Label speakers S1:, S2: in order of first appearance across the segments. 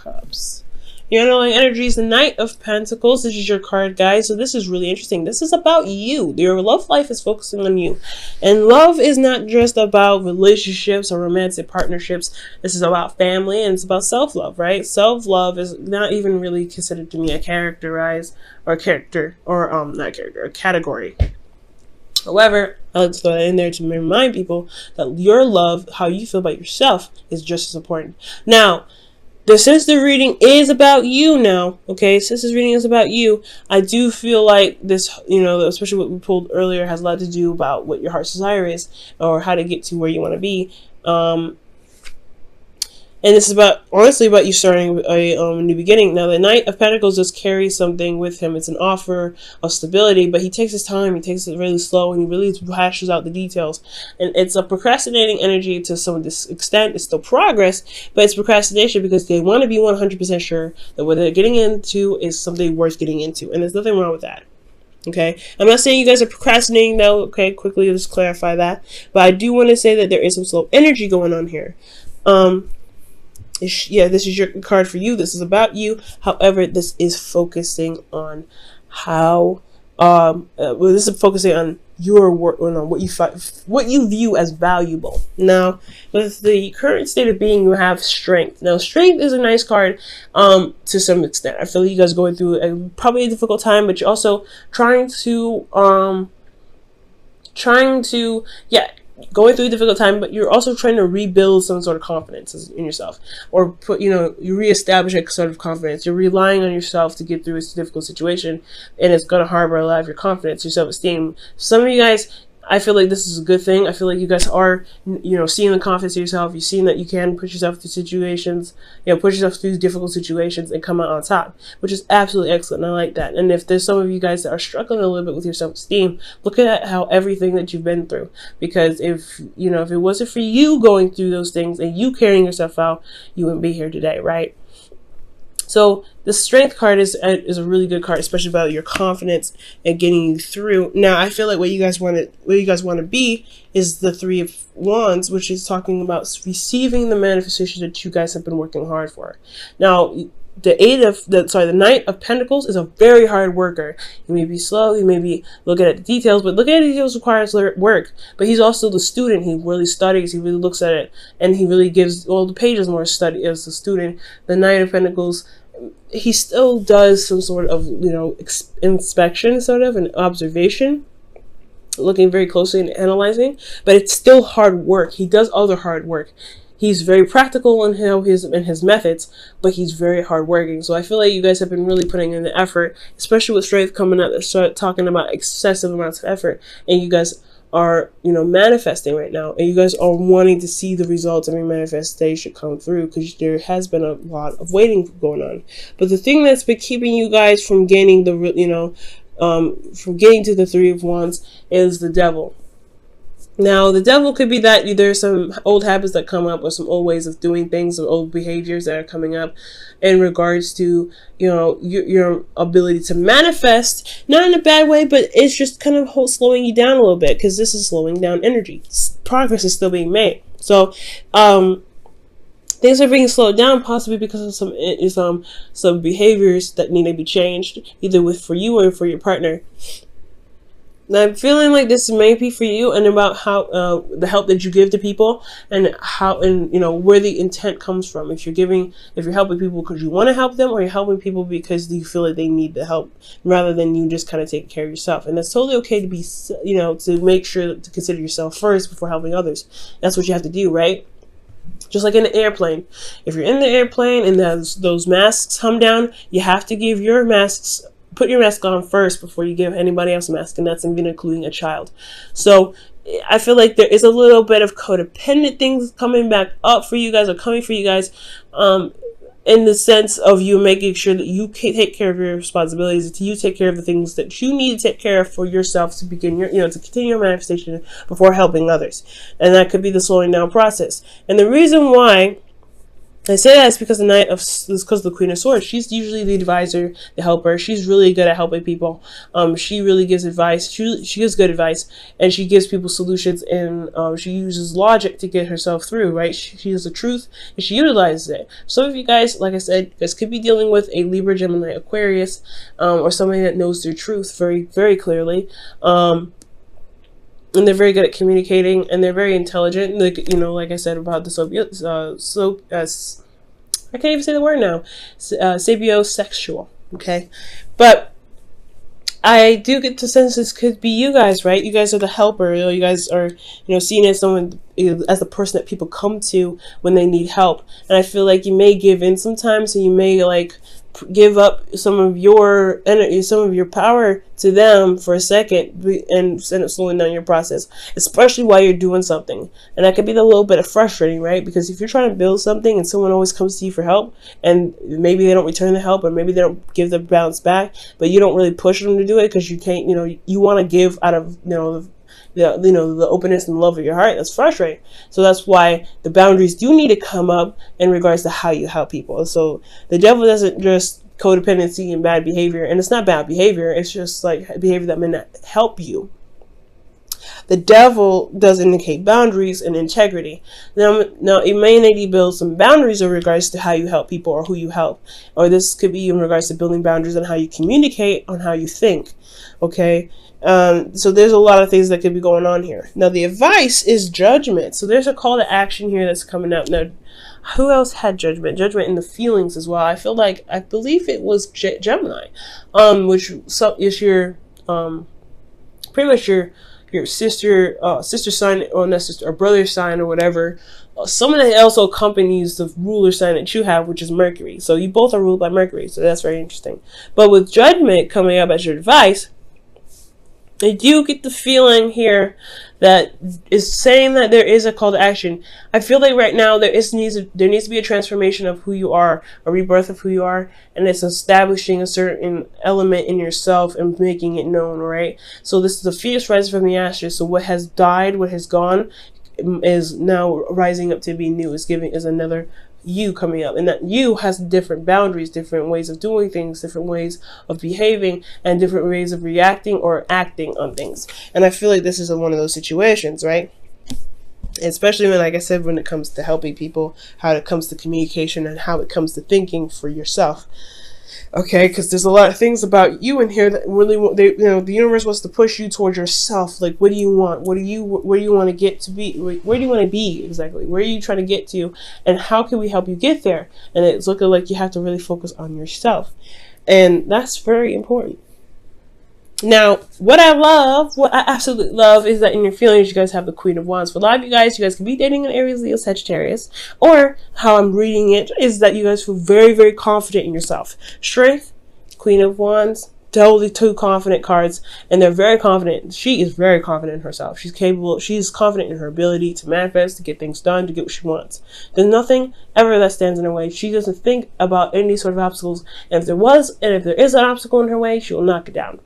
S1: Cups. Your underlying energy is the Knight of Pentacles. This is your card, guys. So this is really interesting. This is about you. Your love life is focusing on you. And love is not just about relationships or romantic partnerships. This is about family, and it's about self-love, right? Self-love is not even really considered to me a category. However, I like to throw that in there to remind people that your love, how you feel about yourself, is just as important. Now, since the reading is about you now, okay, since this reading is about you, I do feel like this, especially what we pulled earlier, has a lot to do about what your heart's desire is, or how to get to where you want to be. And this is honestly about you starting a new beginning. Now, the Knight of Pentacles just carries something with him. It's an offer of stability, but he takes his time. He takes it really slow, and he really hashes out the details. And it's a procrastinating energy to some extent. It's still progress, but it's procrastination because they want to be 100% sure that what they're getting into is something worth getting into. And there's nothing wrong with that. Okay, I'm not saying you guys are procrastinating though. Okay, quickly, let's clarify that. But I do want to say that there is some slow energy going on here. This is your card for you. This is about you. However, this is focusing on how, this is focusing on your work, on what you view as valuable. Now, with the current state of being, you have strength. Now, strength is a nice card, to some extent. I feel like you guys are going through probably a difficult time, but you're also trying to going through a difficult time, but you're also trying to rebuild some sort of confidence in yourself, or you reestablish a sort of confidence. You're relying on yourself to get through a difficult situation, and it's going to harbor a lot of your confidence, your self-esteem. Some of you guys, I feel like this is a good thing. I feel like you guys are, seeing the confidence in yourself. You've seen that you can push yourself through situations, push yourself through difficult situations and come out on top, which is absolutely excellent. I like that. And if there's some of you guys that are struggling a little bit with your self-esteem, look at how everything that you've been through. Because if it wasn't for you going through those things and you carrying yourself out, you wouldn't be here today, right? So the strength card is a really good card, especially about your confidence and getting you through. Now, I feel like what you guys want to be is the Three of Wands, which is talking about receiving the manifestation that you guys have been working hard for. Now, the Knight of Pentacles is a very hard worker. He may be slow, he may be looking at the details, but looking at the details requires work. But he's also the student. He really studies, he really looks at it, and he really gives all the pages more study as a student. The Knight of Pentacles, he still does some sort of, inspection, sort of, an observation, looking very closely and analyzing, but it's still hard work. He does other hard work. He's very practical in his methods, but he's very hardworking. So I feel like you guys have been really putting in the effort, especially with strength coming up. Start talking about excessive amounts of effort, and you guys are manifesting right now, and you guys are wanting to see the results of your manifestation come through, because there has been a lot of waiting going on. But the thing that's been keeping you guys from gaining from getting to the Three of Wands is the Devil. Now, the Devil could be that there's some old habits that come up, or some old ways of doing things, or old behaviors that are coming up in regards to, your ability to manifest, not in a bad way, but it's just kind of slowing you down a little bit, because this is slowing down energy. Progress is still being made. So, things are being slowed down, possibly because of some behaviors that need to be changed, either for you or for your partner. Now, I'm feeling like this may be for you, and about how the help that you give to people, and where the intent comes from. If you're helping people because you want to help them, or you're helping people because you feel like they need the help, rather than you just kind of taking care of yourself. And that's totally okay to be, to make sure to consider yourself first before helping others. That's what you have to do, right? Just like in an airplane. If you're in the airplane and those masks come down, you have to put your mask on first before you give anybody else a mask, and that's even including a child. So I feel like there is a little bit of codependent things coming back up for you guys, or coming for you guys, in the sense of you making sure that you take care of your responsibilities, that you take care of the things that you need to take care of for yourself to begin to continue your manifestation before helping others. And that could be the slowing down process. And the reason why I say that it's because because the Queen of Swords. She's usually the advisor, the helper. She's really good at helping people. She really gives advice. She gives good advice, and she gives people solutions. And she uses logic to get herself through. Right? She has the truth, and she utilizes it. Some of you guys, like I said, you guys could be dealing with a Libra, Gemini, Aquarius, or somebody that knows their truth very, very clearly. And they're very good at communicating, and they're very intelligent. Like, like I said about the I can't even say the word now. Sapiosexual. Okay, but I do get the sense this could be you guys, right? You guys are the helper. You guys are, seen as someone, as the person that people come to when they need help. And I feel like you may give in sometimes, and you may give up some of your energy, some of your power to them for a second, and end up slowing down your process, especially while you're doing something. And that could be a little bit of frustrating, right? Because if you're trying to build something and someone always comes to you for help, and maybe they don't return the help, or maybe they don't give the bounce back, but you don't really push them to do it because you can't, you want to give out of, the openness and love of your heart. That's frustrating. So that's why the boundaries do need to come up in regards to how you help people. So the devil doesn't just codependency and bad behavior, and it's not bad behavior, it's just like behavior that may not help you. The devil does indicate boundaries and integrity. Now it may need to build some boundaries in regards to how you help people or who you help, or this could be in regards to building boundaries on how you communicate, on how you think. Okay, so there's a lot of things that could be going on here. Now the advice is judgment. So there's a call to action here that's coming up. Now, who else had judgment? Judgment in the feelings as well. I believe it was Gemini, which is your pretty much your sister sign, or not sister, or brother sign, or whatever. Someone that also accompanies the ruler sign that you have, which is Mercury. So you both are ruled by Mercury. So that's very interesting. But with judgment coming up as your advice, I do get the feeling here that is saying that there is a call to action. I feel like right now there needs to be a transformation of who you are, a rebirth of who you are, and it's establishing a certain element in yourself and making it known, right? So this is a fierce rising from the ashes. So what has died, what has gone, is now rising up to be new. Is another you coming up, and that you has different boundaries, different ways of doing things, different ways of behaving, and different ways of reacting or acting on things. And I feel like this is one of those situations, right? Especially when, like I said, when it comes to helping people, how it comes to communication, and how it comes to thinking for yourself. Okay, because there's a lot of things about you in here that really, the universe wants to push you towards yourself. Like, what do you want? Where do you want to get to be? Where do you want to be exactly? Where are you trying to get to? And how can we help you get there? And it's looking like you have to really focus on yourself, and that's very important. Now, what I absolutely love is that in your feelings, you guys have the Queen of Wands. For a lot of you guys can be dating an Aries, Leo, Sagittarius, or how I'm reading it is that you guys feel very, very confident in yourself. Strength, Queen of Wands, totally two confident cards, and they're very confident. She is very confident in herself. She's capable. She's confident in her ability to manifest, to get things done, to get what she wants. There's nothing ever that stands in her way. She doesn't think about any sort of obstacles, and if there is an obstacle in her way, she will knock it down.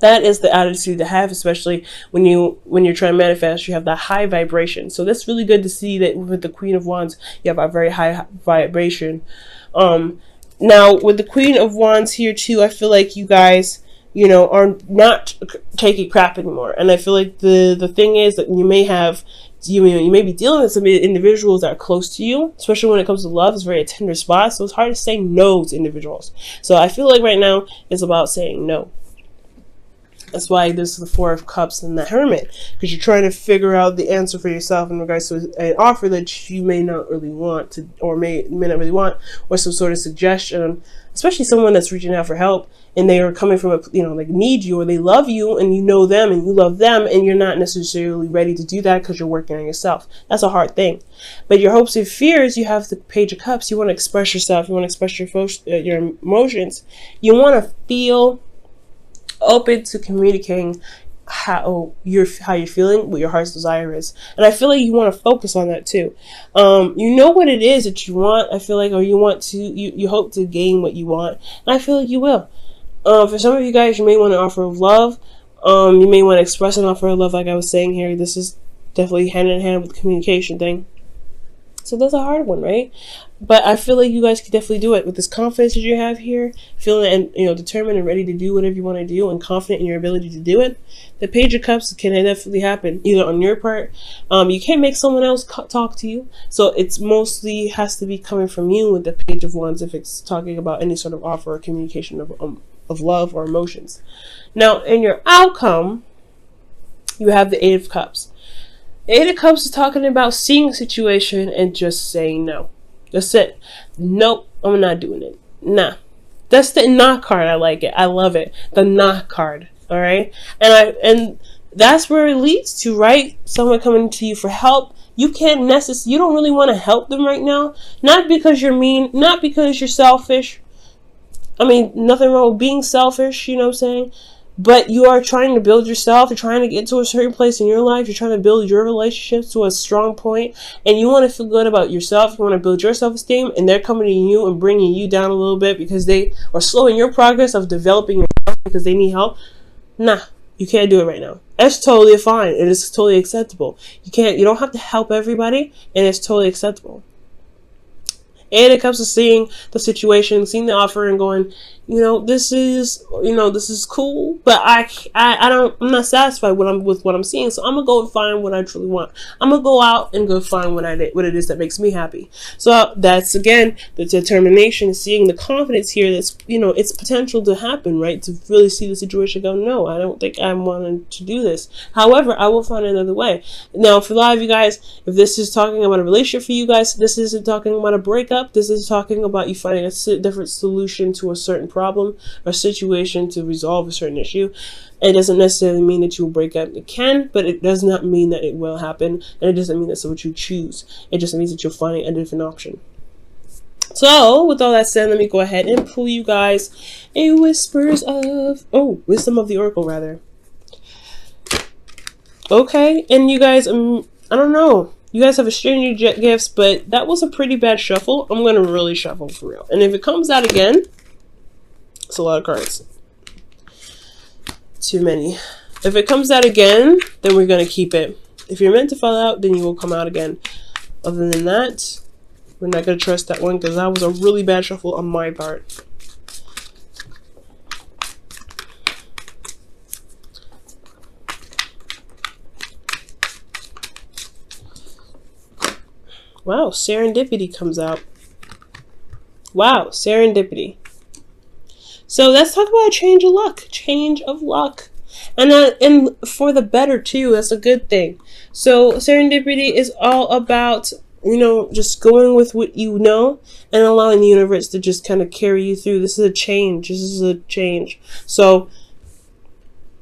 S1: That is the attitude to have, especially when you're trying to manifest. You have that high vibration. So that's really good to see that with the Queen of Wands, you have a very high vibration. Now with the Queen of Wands here too, I feel like you guys, are not taking crap anymore. And I feel like the thing is that you may be dealing with some individuals that are close to you, especially when it comes to love. It's very a tender spot, so it's hard to say no to individuals. So I feel like right now it's about saying no. That's why this is the Four of Cups and the Hermit, because you're trying to figure out the answer for yourself in regards to an offer that you may not really want to, or may not really want, or some sort of suggestion, especially someone that's reaching out for help and they are coming from like need you, or they love you and you know them and you love them, and you're not necessarily ready to do that because you're working on yourself. That's a hard thing. But your hopes and fears, you have the Page of Cups. You want to express yourself. You want to express your emotions. You want to feel open to communicating how you're feeling, what your heart's desire is. And I feel like you want to focus on that too. You know what it is that you want, I feel like, or you hope to gain what you want, and I feel like you will. For some of you guys, you may want an offer of love. You may want to express an offer of love, like I was saying here. This is definitely hand in hand with the communication thing. So that's a hard one, right? But I feel like you guys can definitely do it with this confidence that you have here, feeling and determined and ready to do whatever you want to do, and confident in your ability to do it. The Page of Cups can definitely happen either on your part. You can't make someone else talk to you, so it's mostly has to be coming from you with the Page of Wands if it's talking about any sort of offer or communication of love or emotions. Now, in your outcome, you have the Eight of Cups. The Eight of Cups is talking about seeing a situation and just saying no. That's it. Nope, I'm not doing it. Nah. That's the nah card. I like it. I love it. The nah card. All right. And that's where it leads to, right? Someone coming to you for help. You don't really want to help them right now. Not because you're mean, not because you're selfish. I mean, nothing wrong with being selfish, you know what I'm saying? But you are trying to build yourself. You're trying to get to a certain place in your life. You're trying to build your relationships to a strong point. And you want to feel good about yourself. You want to build your self-esteem. And they're coming to you and bringing you down a little bit because they are slowing your progress of developing yourself because they need help. Nah, you can't do it right now. That's totally fine. It is totally acceptable. You don't have to help everybody. And it's totally acceptable. And it comes to seeing the situation, seeing the offer, and going, this is cool, but I'm not satisfied with what I'm seeing. So I'm gonna go and find what I truly want. I'm gonna go out and go find what it is that makes me happy. So that's again the determination, seeing the confidence here. That's it's potential to happen, right? To really see the situation, go, no, I don't think I'm wanting to do this. However, I will find another way. Now, for a lot of you guys, if this is talking about a relationship for you guys, this isn't talking about a breakup. This is talking about you finding a different solution to a certain problem or situation to resolve a certain issue. It doesn't necessarily mean that you will break up. It can, but it does not mean that it will happen, and it doesn't mean that's what you choose. It just means that you're finding a different option. So, with all that said, let me go ahead and pull you guys a wisdom of the Oracle, rather. Okay, and you guys, I don't know. You guys have exchanged your gifts, but that was a pretty bad shuffle. I'm going to really shuffle for real. And if it comes out again, it's a lot of cards. Too many. If it comes out again, then we're going to keep it. If you're meant to fall out, then you will come out again. Other than that, we're not going to trust that one because that was a really bad shuffle on my part. Wow, serendipity comes out. Wow, serendipity. So let's talk about a change of luck. Change of luck. And for the better too. That's a good thing. So serendipity is all about, just going with what you know and allowing the universe to just kind of carry you through. This is a change. This is a change. So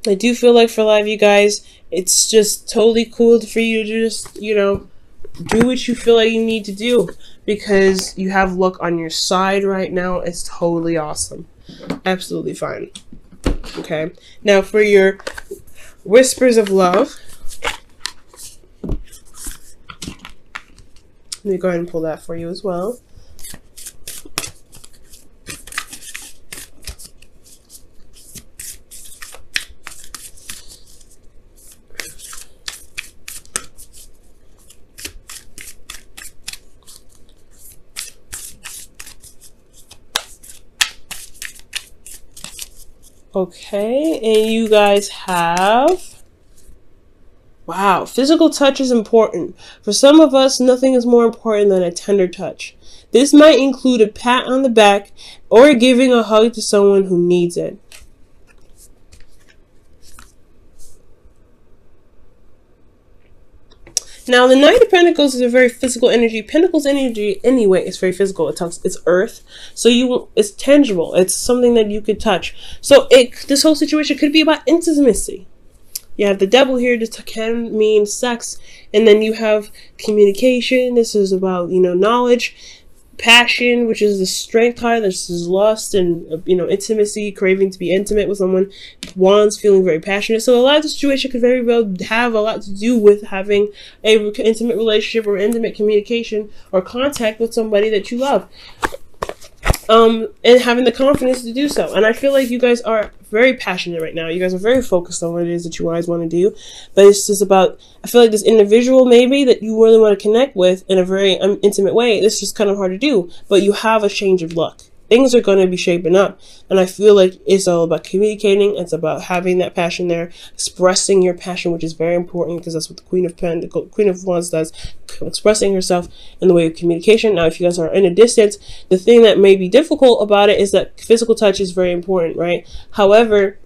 S1: I do feel like for a lot of you guys, it's just totally cool for you to just, do what you feel like you need to do because you have luck on your side right now. It's totally awesome. Absolutely fine. Okay. Now for your whispers of love. Let me go ahead and pull that for you as well. Okay, and you guys have, wow, physical touch is important. For some of us, nothing is more important than a tender touch. This might include a pat on the back or giving a hug to someone who needs it. Now, the Knight of Pentacles is a very physical energy. Pentacles energy, anyway, is very physical. It's earth, so it's tangible. It's something that you could touch. So this whole situation could be about intimacy. You have the Devil here. This can mean sex, and then you have communication. This is about knowledge. Passion, which is the Strength card. This is lust and intimacy, craving to be intimate with someone. Wands, feeling very passionate. So a lot of the situation could very well have a lot to do with having a intimate relationship or intimate communication or contact with somebody that you love. and having the confidence to do so. And I feel like you guys are very passionate right now. You guys are very focused on what it is that you guys want to do. But it's just about, I feel like this individual maybe that you really want to connect with in a very intimate way, it's just kind of hard to do. But you have a change of luck. Things are going to be shaping up. And I feel like it's all about communicating. It's about having that passion there, expressing your passion, which is very important because that's what the Queen of Wands does, expressing herself in the way of communication. Now, if you guys are in a distance, the thing that may be difficult about it is that physical touch is very important, right? However,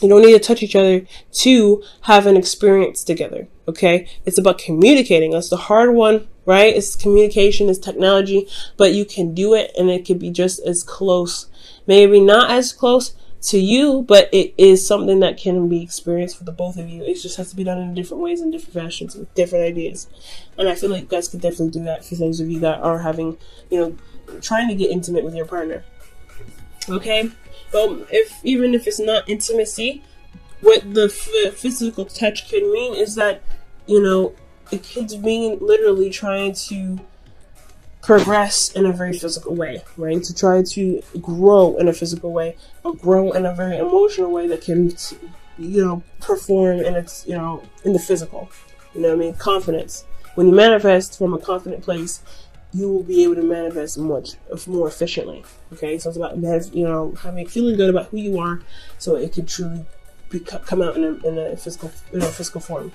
S1: you don't need to touch each other to have an experience together, okay? It's about communicating. That's the hard one, right? It's communication, it's technology, but you can do it and it can be just as close. Maybe not as close to you, but it is something that can be experienced for the both of you. It just has to be done in different ways and different fashions with different ideas. And I feel like you guys could definitely do that for those of you that are having, trying to get intimate with your partner. Okay? Well, even if it's not intimacy, what the physical touch could mean is that, it could mean literally trying to progress in a very physical way, right? To try to grow in a physical way, or grow in a very emotional way that can, perform in its, in the physical. Confidence. When you manifest from a confident place, you will be able to manifest much more efficiently. Okay, so it's about feeling good about who you are, so it can truly come out in a physical form.